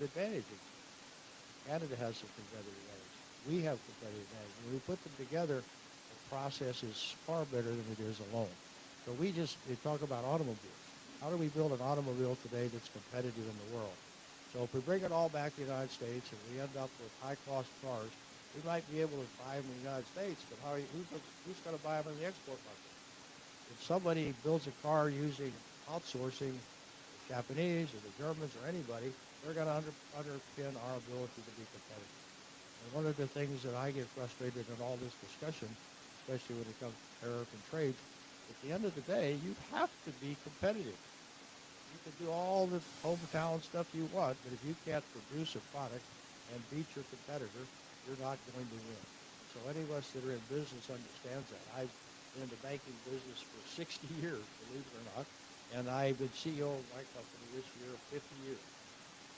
advantages. Canada has some competitive advantage. We have competitive advantage. When we put them together, the process is far better than it is alone. So we talk about automobiles. How do we build an automobile today that's competitive in the world? So if we bring it all back to the United States and we end up with high-cost cars, we might be able to buy them in the United States, but who's going to buy them in the export market? If somebody builds a car using outsourcing, the Japanese or the Germans or anybody, they're going to underpin our ability to be competitive. And one of the things that I get frustrated in all this discussion, especially when it comes to tariff and trade, at the end of the day, you have to be competitive. You can do all the hometown stuff you want, but if you can't produce a product and beat your competitor, you're not going to win. So any of us that are in business understands that. I've been in the banking business for 60 years, believe it or not, and I've been CEO of my company this year 50 years.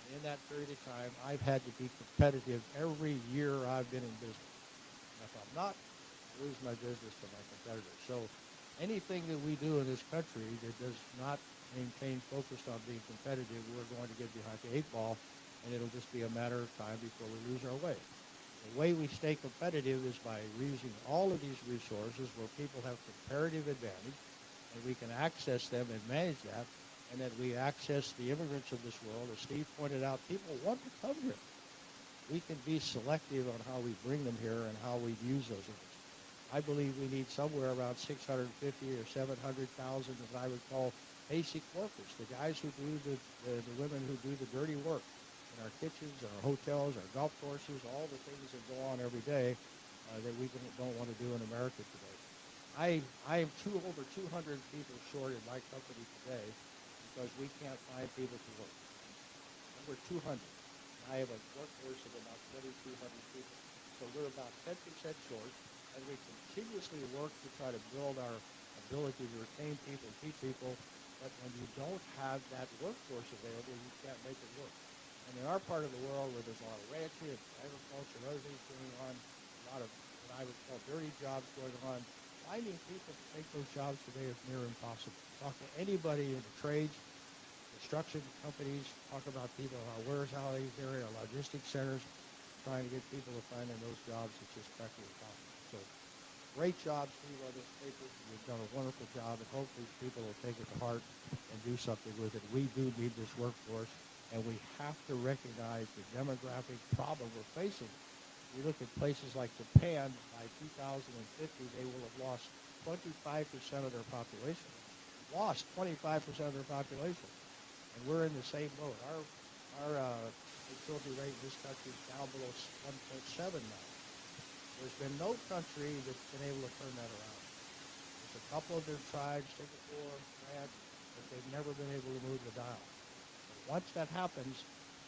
And in that period of time, I've had to be competitive every year I've been in business. And if I'm not, I lose my business to my competitors. So anything that we do in this country that does not maintain focused on being competitive, we're going to get behind the eight ball, and it'll just be a matter of time before we lose our way. The way we stay competitive is by using all of these resources where people have comparative advantage, and we can access them and manage that, and that we access the immigrants of this world. As Steve pointed out, people want to come here. We can be selective on how we bring them here and how we use those immigrants. I believe we need somewhere around 650 or 700,000, as I would call, basic workers, the guys who do the women who do the dirty work in our kitchens, our hotels, our golf courses, all the things that go on every day that we don't want to do in America today. I am over 200 people short in my company today because we can't find people to work. Over 200. I have a workforce of about 2,200 people. So we're about 10% short, and we continuously work to try to build our ability to retain people, teach people. But when you don't have that workforce available, you can't make it work. And in our part of the world where there's a lot of ranching and agriculture and other things going on, a lot of what I would call dirty jobs going on, finding people to take those jobs today is near impossible. Talk to anybody in the trades, construction companies, talk about people in our warehousing area, our logistics centers, trying to get people to find in those jobs. It's just practically impossible. So great job, Steve, on this paper. You've done a wonderful job, and hopefully people will take it to heart and do something with it. We do need this workforce, and we have to recognize the demographic problem we're facing. We look at places like Japan, by 2050, they will have lost 25% of their population. Lost 25% of their population. And we're in the same boat. Our fertility rate in this country is down below 1.7 now. There's been no country that's been able to turn that around. There's a couple of their tribes, Singapore, France, but they've never been able to move the dial. But once that happens,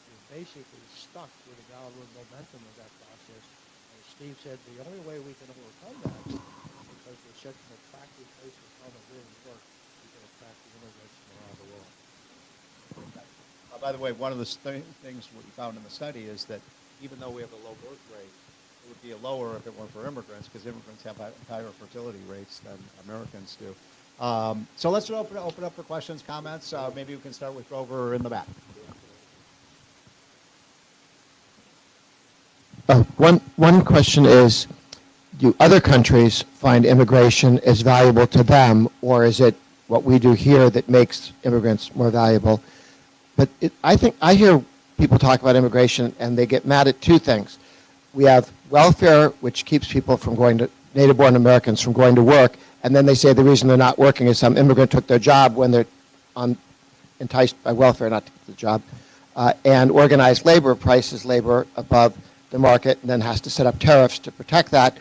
you're basically stuck with a downward momentum of that process. And as Steve said, the only way we can overcome that is because we're such an attractive place to come and live and work. We can attract the immigrants from around the world. By the way, one of the things we found in the study is that even though we have a low birth rate, it would be lower if it weren't for immigrants, because immigrants have higher fertility rates than Americans do. So let's open up for questions, comments. Maybe we can start with Grover in the back. One question is, do other countries find immigration as valuable to them, or is it what we do here that makes immigrants more valuable? But I think I hear people talk about immigration and they get mad at two things. We have welfare, which keeps people from going to, native-born Americans from going to work, and then they say the reason they're not working is some immigrant took their job when they're enticed by welfare not to get the job. And organized labor prices labor above the market and then has to set up tariffs to protect that.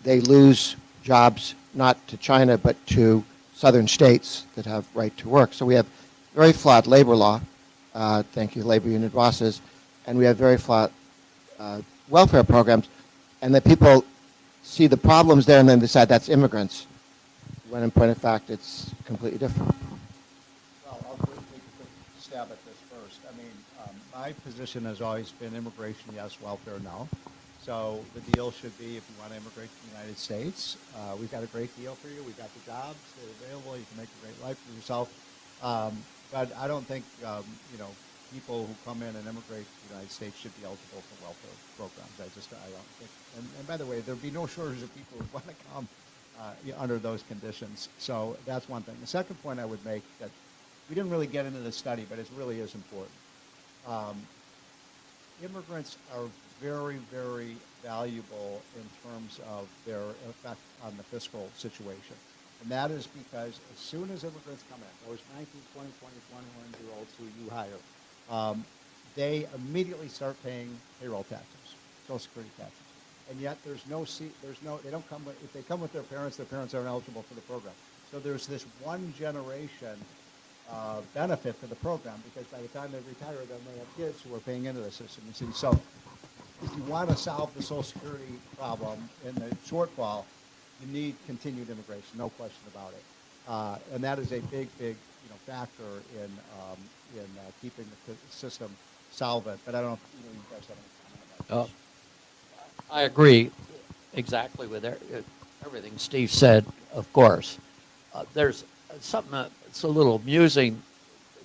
They lose jobs not to China but to southern states that have right to work. So we have very flawed labor law, thank you labor union bosses, and we have very flawed welfare programs, and that people see the problems there and then decide that's immigrants, when in point of fact it's completely different. Well, I'll take a quick stab at this first. I mean, my position has always been immigration, yes, welfare, no. So the deal should be, if you want to immigrate to the United States, we've got a great deal for you. We've got the jobs that are available. You can make a great life for yourself. But I don't think, people who come in and immigrate to the United States should be eligible for welfare programs. I don't think, and by the way, there'd be no shortage of people who want to come under those conditions. So that's one thing. The second point I would make that we didn't really get into this study, but it really is important. Immigrants are very, very valuable in terms of their effect on the fiscal situation. And that is because as soon as immigrants come in, those 19, 20, 21-year-olds who you hire, they immediately start paying payroll taxes, Social Security taxes. And yet they don't come with, if they come with their parents aren't eligible for the program. So there's this one generation benefit to the program because by the time they retire, then they have kids who are paying into the system. You see, so if you want to solve the Social Security problem in the shortfall, you need continued immigration, no question about it. And that is a big, factor in keeping the system solvent. But I don't know if you guys have any comment about this. I agree exactly with everything Steve said, of course. There's something that's a little amusing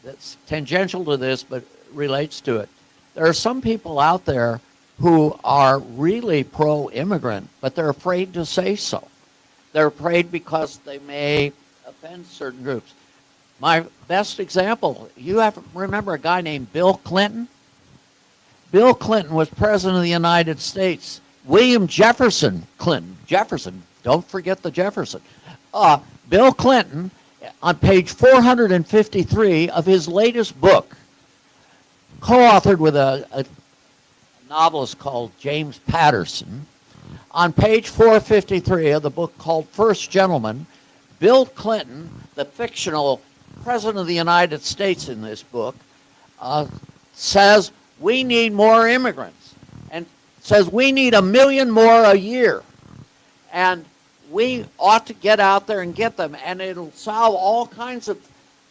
that's tangential to this but relates to it. There are some people out there who are really pro-immigrant, but they're afraid to say so. They're afraid because they may offend certain groups. My best example, you have to remember a guy named Bill Clinton? Bill Clinton was president of the United States. William Jefferson Clinton, don't forget the Jefferson. Bill Clinton, on page 453 of his latest book, co-authored with a novelist called James Patterson, on page 453 of the book called First Gentleman, Bill Clinton, the fictional president of the United States in this book, says we need more immigrants and says we need 1 million more a year. And we ought to get out there and get them, and it'll solve all kinds of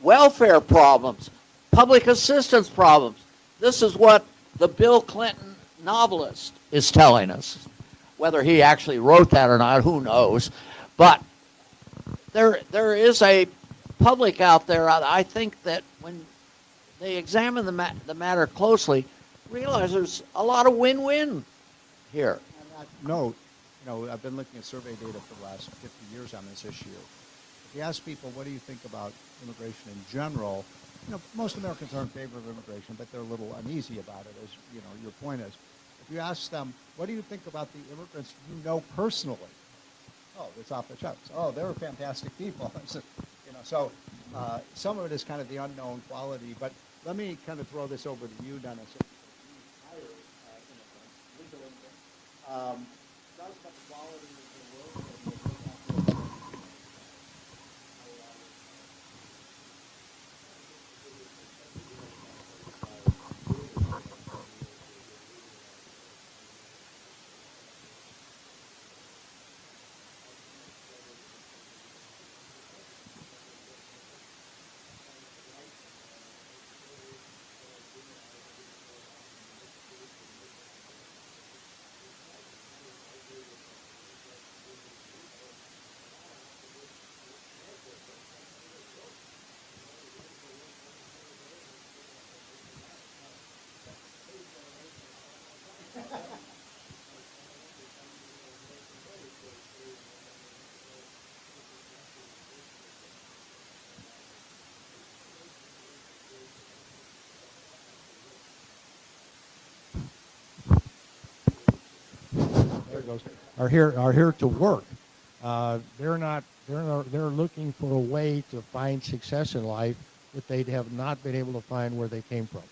welfare problems, public assistance problems. This is what the Bill Clinton novelist is telling us. Whether he actually wrote that or not, who knows. But there is a public out there, I think, that when they examine the matter closely, realize there's a lot of win-win here. On that note, I've been looking at survey data for the last 50 years on this issue. If you ask people, what do you think about immigration in general, most Americans are in favor of immigration, but they're a little uneasy about it, as your point is. If you ask them, what do you think about the immigrants you know personally? Oh, it's off the charts. Oh, they're fantastic people. So some of it is kind of the unknown quality. But let me kind of throw this over to you, Dennis. Legal immigrants. Does the quality of the work are here to work. They're looking for a way to find success in life that they have not been able to find where they came from.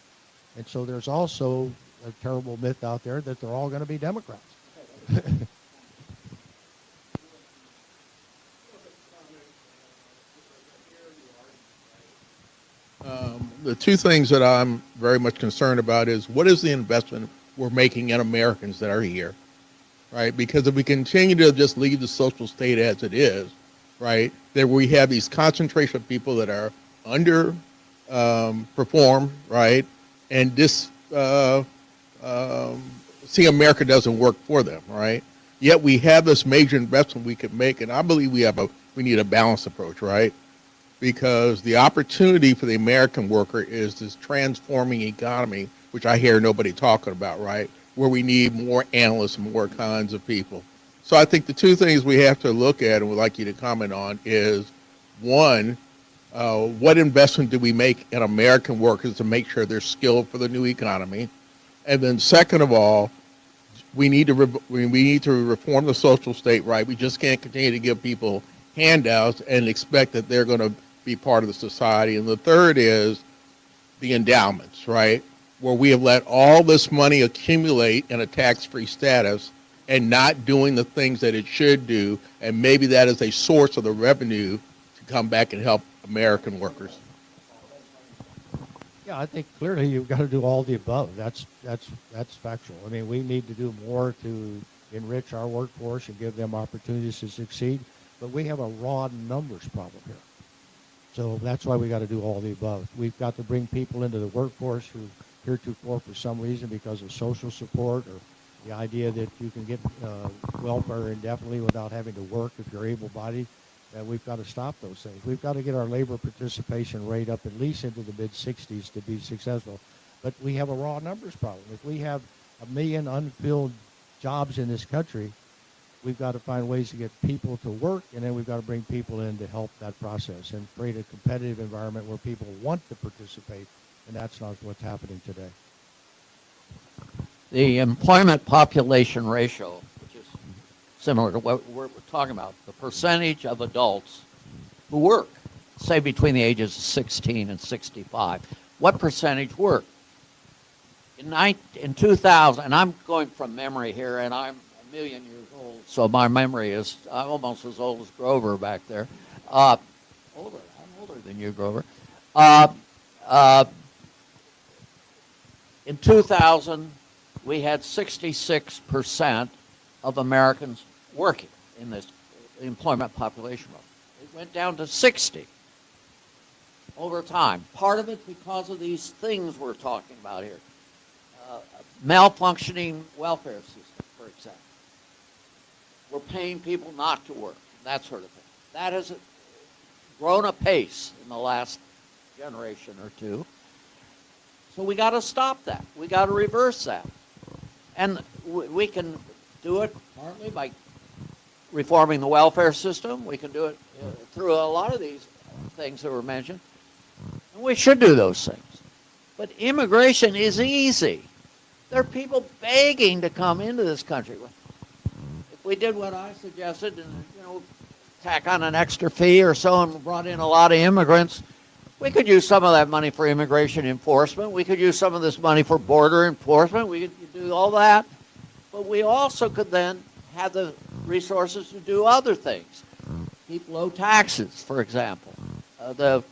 And so there's also a terrible myth out there that they're all going to be Democrats. The two things that I'm very much concerned about is what is the investment we're making in Americans that are here, right? Because if we continue to just leave the social state as it is, right, then we have these concentration of people that are under perform, right, and this see America doesn't work for them, right? Yet we have this major investment we could make, and I believe we need a balanced approach, right? because the opportunity for the American worker is this transforming economy, which I hear nobody talking about, right? Where we need more analysts, more kinds of people. So I think the two things we have to look at and would like you to comment on is, one, what investment do we make in American workers to make sure they're skilled for the new economy? And then second of all, we need to reform the social state, right? We just can't continue to give people handouts and expect that they're going to be part of the society. And the third is the endowments, right? Where we have let all this money accumulate in a tax-free status and not doing the things that it should do. And maybe that is a source of the revenue to come back and help American workers. Yeah, I think clearly you've got to do all the above. That's factual. I mean, we need to do more to enrich our workforce and give them opportunities to succeed. But we have a raw numbers problem here. So that's why we got to do all the above. We've got to bring people into the workforce who heretofore for some reason because of social support or the idea that you can get welfare indefinitely without having to work if you're able-bodied. We've got to stop those things. We've got to get our labor participation rate up at least into the mid-60s to be successful. But we have a raw numbers problem. If we have 1 million unfilled jobs in this country, we've got to find ways to get people to work, and then we've got to bring people in to help that process and create a competitive environment where people want to participate, and that's not what's happening today. The employment population ratio, which is similar to what we're talking about, the percentage of adults who work, say between the ages of 16 and 65, what percentage work? In 2000, and I'm going from memory here, and I'm a million years old, so my memory is almost as old as Grover back there. I'm older than you, Grover. In 2000, we had 66% of Americans working in this employment population. It went down to 60 over time. Part of it because of these things we're talking about here. Malfunctioning welfare system, for example. We're paying people not to work, that sort of thing. That has grown apace in the last generation or two. So we got to stop that. We got to reverse that. And we can do it partly by reforming the welfare system. We can do it through a lot of these things that were mentioned. And we should do those things. But immigration is easy. There are people begging to come into this country. If we did what I suggested and, tack on an extra fee or so and brought in a lot of immigrants, we could use some of that money for immigration enforcement. We could use some of this money for border enforcement. We could do all that. But we also could then have the resources to do other things. Keep low taxes, for example. The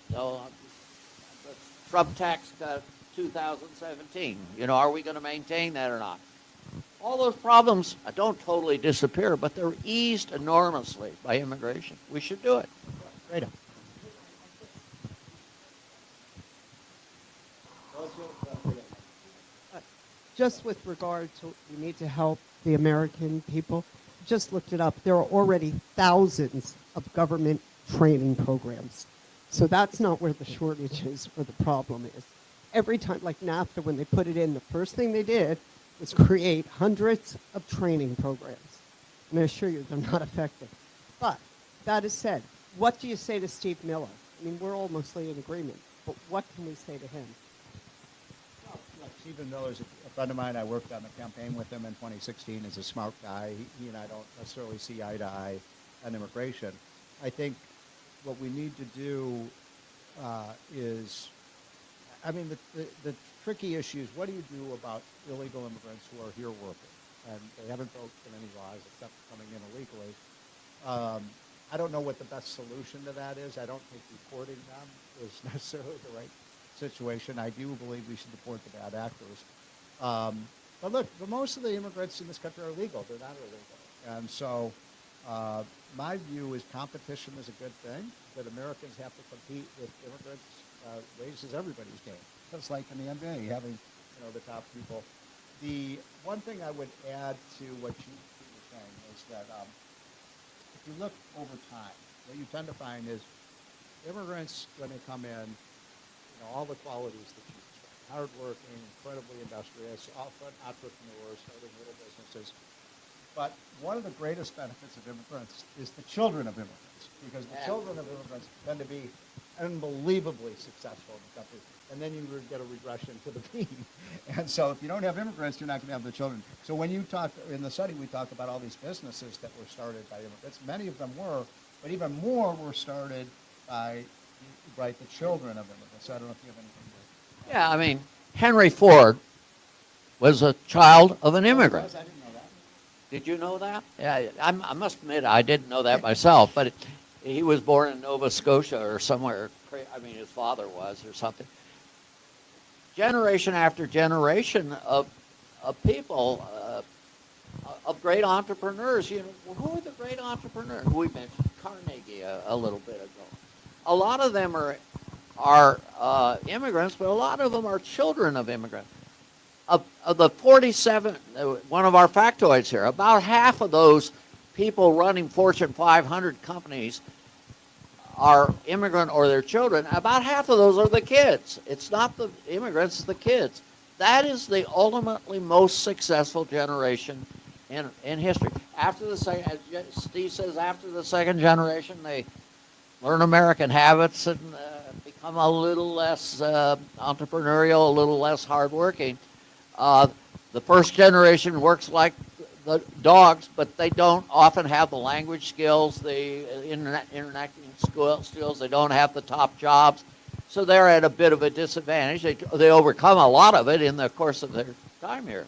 Trump tax cut 2017. Are we going to maintain that or not? All those problems don't totally disappear, but they're eased enormously by immigration. We should do it. Right. Just with regard to we need to help the American people, just looked it up. There are already thousands of government training programs. So that's not where the shortage is or the problem is. Every time, like NAFTA, when they put it in, the first thing they did was create hundreds of training programs. And I assure you, they're not effective. But that is said, what do you say to Steve Miller? I mean, we're all mostly in agreement, but what can we say to him? Stephen Miller's a friend of mine. I worked on the campaign with him in 2016. He's a smart guy. He and I don't necessarily see eye to eye on immigration. I think what we need to do is, the tricky issue is what do you do about illegal immigrants who are here working? And they haven't broken any laws except coming in illegally. I don't know what the best solution to that is. I don't think deporting them is necessarily the right situation. I do believe we should deport the bad actors. But look, most of the immigrants in this country are legal. They're not illegal. And so my view is competition is a good thing, that Americans have to compete with immigrants raises everybody's game. Just like in the NBA, having the top people. The one thing I would add to what you were saying is that if you look over time, what you tend to find is immigrants, when they come in, you know, all the qualities that you described: hardworking, incredibly industrious, often entrepreneurs, starting little businesses. But one of the greatest benefits of immigrants is the children of immigrants, because the children of immigrants tend to be unbelievably successful in the country. And then you get a regression to the mean. And so if you don't have immigrants, you're not going to have the children. So when you talk, in the study, we talk about all these businesses that were started by immigrants. Many of them were, but even more were started by the children of immigrants. So I don't know if you have anything to Yeah, I mean, Henry Ford was a child of an immigrant. I didn't know that. Did you know that? Yeah, I must admit I didn't know that myself, but he was born in Nova Scotia or somewhere. I mean, his father was or something. Generation after generation of people, of great entrepreneurs. You know, who are the great entrepreneurs? We mentioned Carnegie a little bit ago. A lot of them are immigrants, but a lot of them are children of immigrants. Of the 47, one of our factoids here, about half of those people running Fortune 500 companies are immigrant or their children. About half of those are the kids. It's not the immigrants, it's the kids. That is the ultimately most successful generation in history. After the second, as Steve says, after the second generation, they learn American habits and become a little less entrepreneurial, a little less hardworking. The first generation works like the dogs, but they don't often have the language skills, the interacting skills. They don't have the top jobs, so they're at a bit of a disadvantage. They overcome a lot of it in the course of their time here.